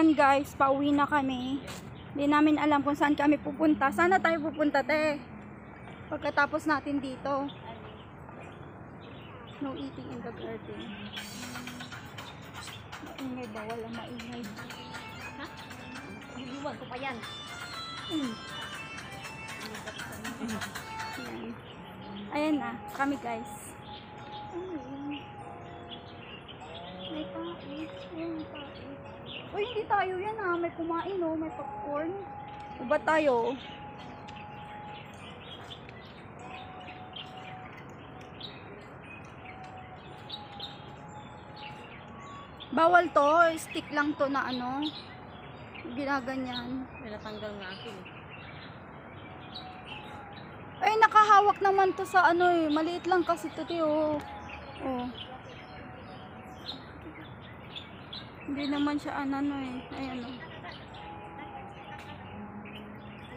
Ayan guys, pauwi na kami. Hindi namin alam kung saan kami pupunta. Sana tayo pupunta, te. Pagkatapos natin dito. No eating in the garden. Maingay ba? Walang maingay. Ha? Iiwan ko pa yan. Ayan. Ayan na, kami guys. May pait. Ayan, pait. Uy, hindi tayo yan ha. May kumain oh. May popcorn. Iba tayo. Bawal to. Stick lang to na ano. Ginaganyan. May natanggal nga akin. Ay, nakahawak naman to sa ano eh. Maliit lang kasi to, oh. Oh. Hindi naman siya ano eh. Ayan oh.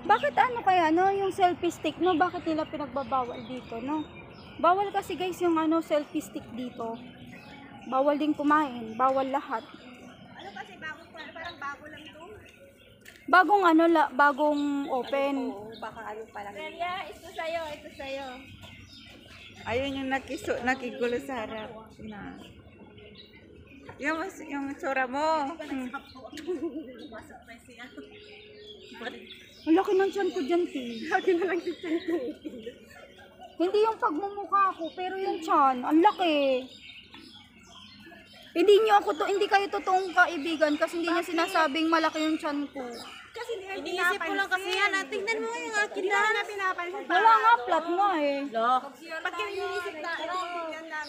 Bakit ano kaya no? Yung selfie stick no? Bakit nila pinagbabawal dito no? Bawal kasi guys yung ano selfie stick dito. Bawal din kumain. Bawal lahat. Ano kasi parang bago lang to? Bagong ano bagong open. Oo, baka ano pala. Maria, ito sa'yo, ito sa'yo. Ayun yung nakigulo sa harap. Na. Yung tsura mo. Ang laki ng tiyan ko dyan, T. Laki na lang yung tiyan ko. Hindi yung pagmumukha ko, pero yung tiyan, ang laki. Hindi kayo totoong kaibigan kasi hindi niya sinasabing malaki yung tiyan ko. Kasi iniisip ko lang kasi yan. Tingnan mo yung akin na. Hindi na pinapansin. Wala nga, flat nga eh. Pag iniisip na,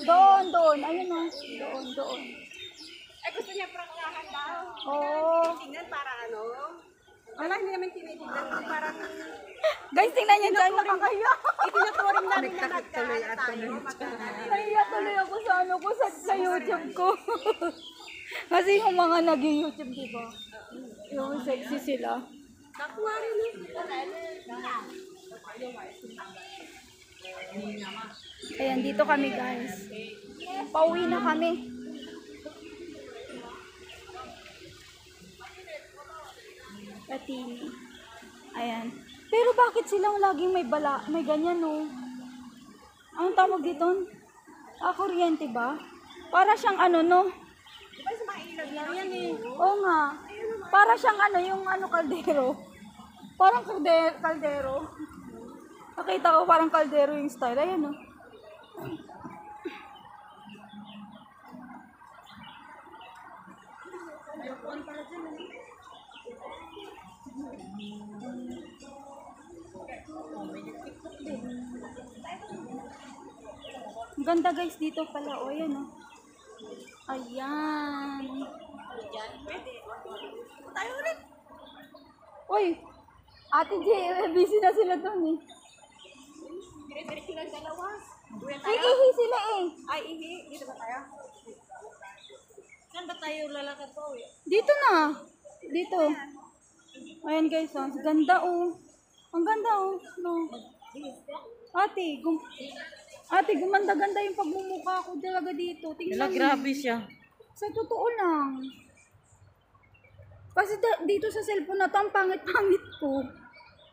Doon. Ayun o. Doon. ay gusto niya prangkahan daw. Oo. Tingnan para ano? Wala, hindi naman tinitignan. Parang Guys, tingnan niyo dyan, nakakaya. itinuturing namin na Tuloy at tuloy. Naiya tuloy ako sa ano ko, sa YouTube ko. Kasi yung mga nag-YouTube, diba? Yung sexy sila. kakuha rin eh. Ayan, dito kami guys. Pauwi na kami. Patini. Ayan. Pero bakit silang laging may ganyan no? Anong tawag dito? Kuryente ba? Para siyang ano no? Kasi mailag lang yan eh. Oo nga. Para siyang ano, yung ano kaldero. Parang kaldero. Nakita ko parang kaldero yung style. Ayan no. Ang ganda guys dito pala. O ayan o. Ayan. Tayo ulit. Uy! Ate J, busy na sila doon eh. Dire-diretso lang dalawa. Ay, ihi sila eh. Ay, ihi. Dito ba tayo? Saan ba tayo lalakad po? Dito na. Dito. Ayan guys, oh. Ganda oh. Ang ganda oh. No. Ate, gumanda-ganda yung pagmumukha ko talaga dito. Tingnan mo. Grabe siya. Sa totoo lang. Kasi dito sa cellphone na to, ang pangit-pangit ko.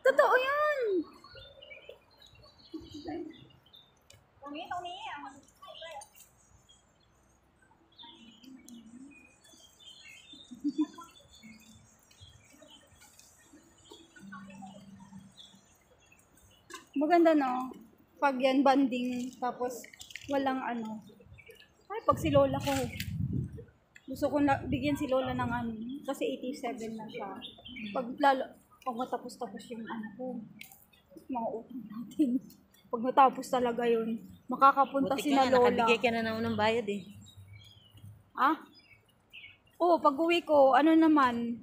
Totoo yan. Maganda no? Pag yan banding, tapos walang ano. Ay, pag si Lola ko. Gusto ko na bigyan si Lola ng ano, kasi 87 na siya. Pag matapos-tapos yung ano ko, mga utang natin. Pag matapos talaga yun, makakapunta Buti si ka na nga, Lola. nakabigay ka na ng unang bayad eh. Oo, pag uwi ko, ano naman,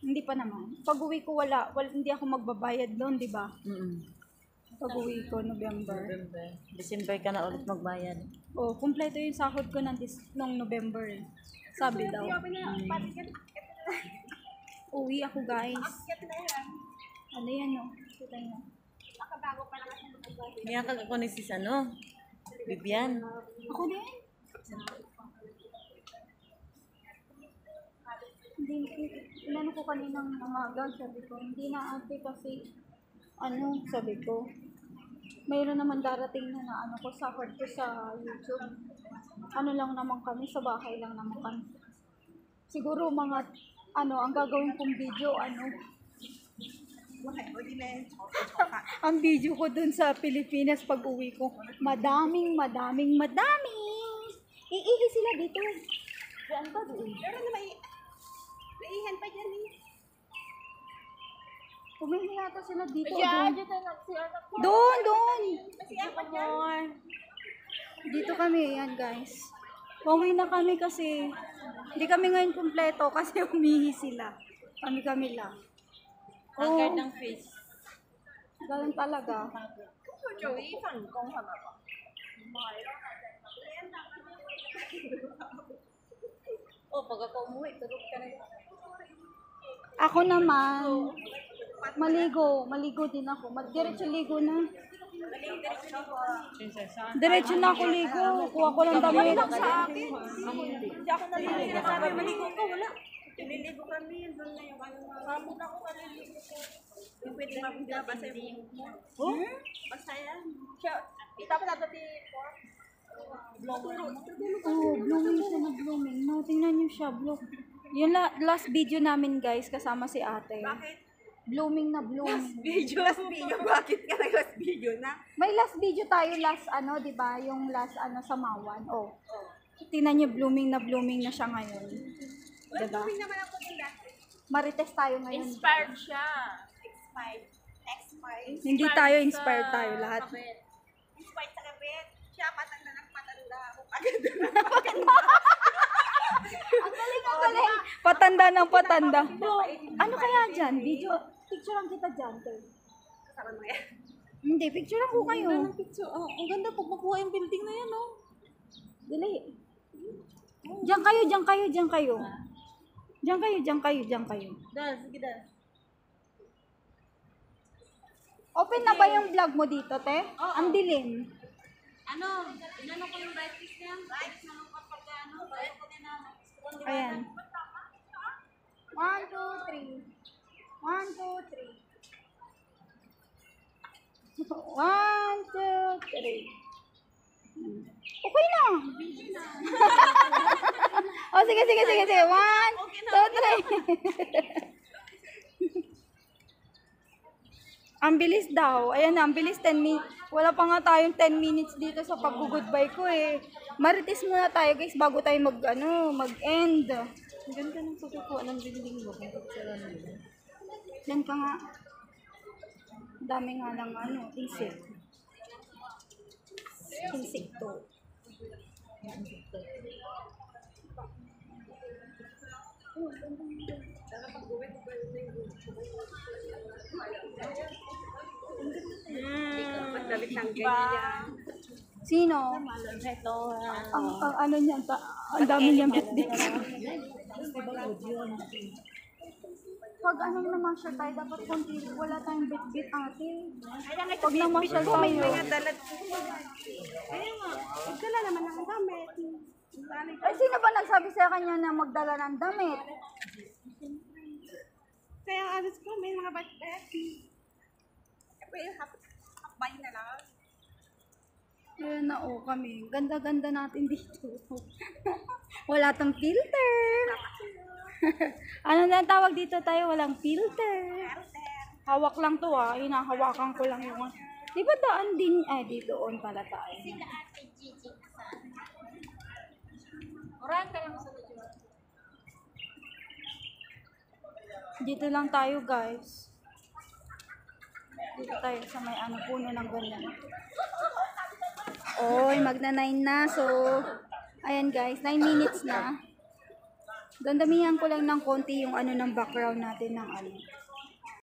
hindi pa naman. Pag uwi ko, hindi ako magbabayad doon, di ba? Pag uwi ko, November. December ka na ulit magbayad. Oh, kumpleto yung sahod ko nung November. Sabi daw. Uwi ako guys. Ano yan no? Kita nyo. Niyakag ako ni sis ano? Bibian. Ako din. inano ko kaninang umaga, sabi ko, hindi na ate kasi, sabi ko, mayroon naman darating na ano ko, sahod ko sa YouTube. Ano lang naman kami, sa bahay lang naman kami. Siguro mga, ang gagawin kong video, ang video ko dun sa Pilipinas pag uwi ko, madaming. Iihi sila dito. Diyan ba doon? Pero na maihan pa dyan eh. Umihi yata sila dito. Diyan, Doon. dyan si anak ko. Doon. Kasi ako dyan. Dito kami, yan guys. Pauwi na kami kasi hindi kami ngayon kumpleto kasi umihi sila. Kami lang. Ang guard ng face. Ganun talaga. Oh, pag ako umuwi, tulog ka na. Ako naman, maligo din ako. Diretso ligo na. Diretso na ako ligo. Kuha ko lang damit. Hindi ako naliligo. Sabi, maligo ka, wala. Naliligo kami, doon na yung sabon ako naliligo ko. Yung pwede mabasa yung mo. Basta yan. Tapos natin Oh, blooming siya na blooming. No, tingnan niyo siya, Yung last video namin guys, kasama si ate. Bakit? Blooming na blooming. Last video? Bakit ka nag-last video na? May last video tayo, di ba? Yung last, sa Mawan. Oh. Tingnan niyo, blooming na siya ngayon. Diba? Hindi naman ako din dati. Marites tayo ngayon. Inspired siya. Expired. Hindi tayo inspired tayo lahat. Inspired sa kapit. Siya, patanda. Ako agad. Ang galing. Patanda ng patanda. Ano kaya dyan? Picture lang kita dyan, te. Kasama mo yan. Hindi, picture lang ko kayo. Ang ganda pag makuha yung building na yan, oh. Dali. Diyan kayo. Diyan kayo. Dahil, sige dahil. Open na ba yung vlog mo dito, te? Oo. Ang dilim. Inano ko yung brightness niya? Brightness na nung kapag bago ko din na. Ayan. 1, 2, 3. 1, 2, 3. 1, 2, 3. Okay na. Oh, sige. 1, 2, 3. Ang bilis daw. Ayan na, ang bilis 10 minutes. Wala pa nga tayong 10 minutes dito sa pag-goodbye ko eh. Marites muna tayo guys bago tayo mag-end. Ang ganda ng pagkukuha ng building mo. Yan ka nga. Dami nga ng insekto. Pagdalit ng ganyan. Sino? Ito. Ang ano niyan, ang dami niyang bitbit. Pag namasyal tayo, dapat konti, wala tayong bitbit ate. Pag namasyal tayo. May dalat. Kaya nga, magdala naman ng damit. Ay, sino ba nagsabi sa kanya na magdala ng damit? Kaya alas ko, may mga bat-bat. Pwede hakbay na lang. Ayan na kami. Ganda-ganda natin dito. Wala tong filter. Ano na tawag dito tayo? Walang filter. Hawak lang to hinahawakan ko lang yung... Di ba daan din? Di doon pala tayo. Oran ka lang sa video. Dito lang tayo guys. Dito tayo sa may puno ng ganyan. Oy, magna 9 na. So, ayan guys, 9 minutes na. Dandamihan ko lang ng konti yung ng background natin ng